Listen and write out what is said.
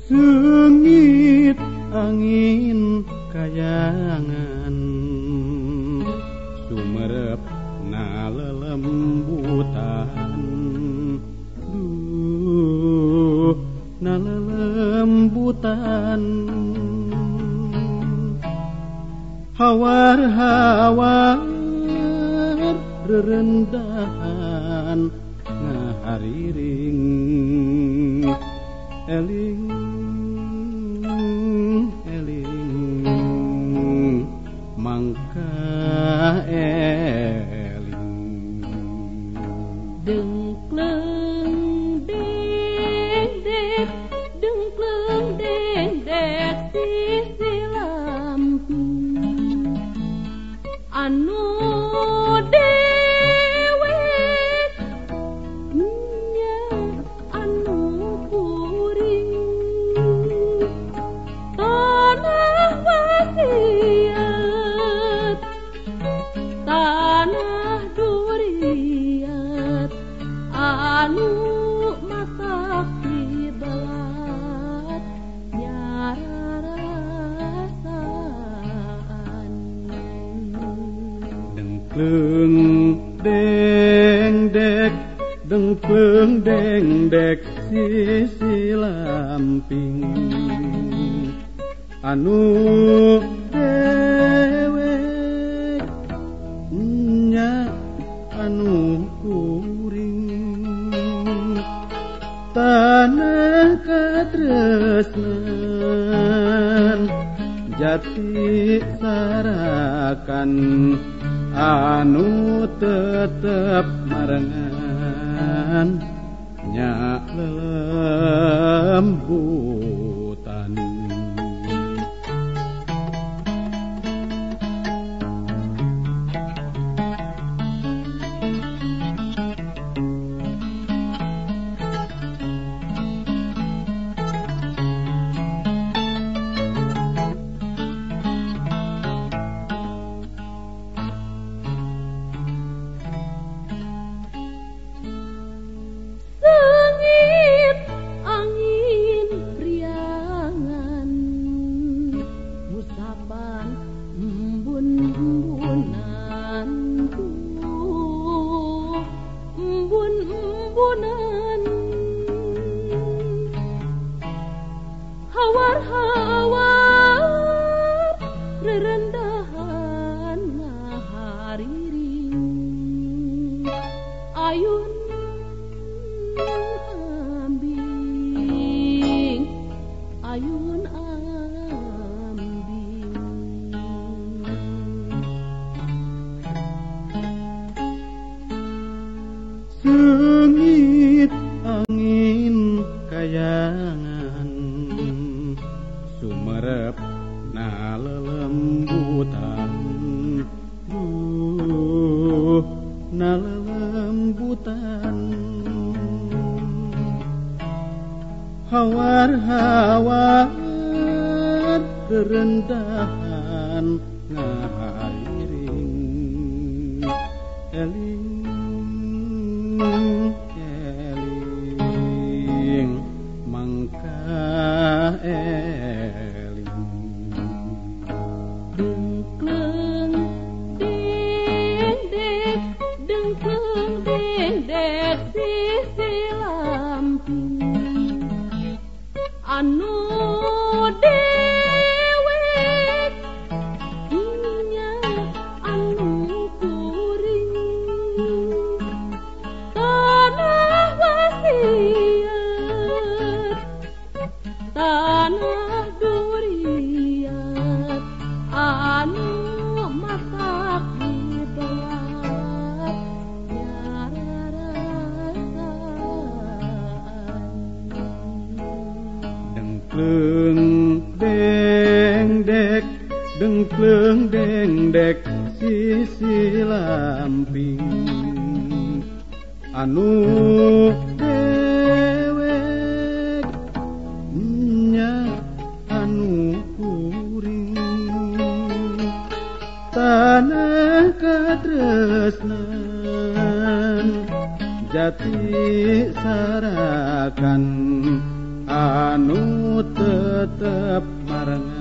Sengit angin kayangan sumerep na lelembutan na lelembutan hawar-hawar rerendahan ngahariring eling mangka eling dengkleng dek sisi lamping anu dewek nya anu kuring tanah wasiat tanah duriat anu masak dibelat nyararasaan dengkleng dengdek sisi lamping anu dewek nya anu kuring tanah katresnan jati sarakan anu tetep marengan nya lembutan sengit angin priangan musaban embun-embunan embun-embunan hawar-hawar rerendahan ngahariring ayun ayun ambing sengit angin kayangan sumerep na lelembutan na lelembutan hawar-hawar kerendahan ngahariring eling mangka eling dengkleng dek sisi lamping anu dewek nya anu kuring tanah wasiat tanah duriat anu masak dibelat nyararasaan dengkleng dengdek sisi lamping anu dewek nya anu kuring tanah katresnan jati sarakan anu tetep marengan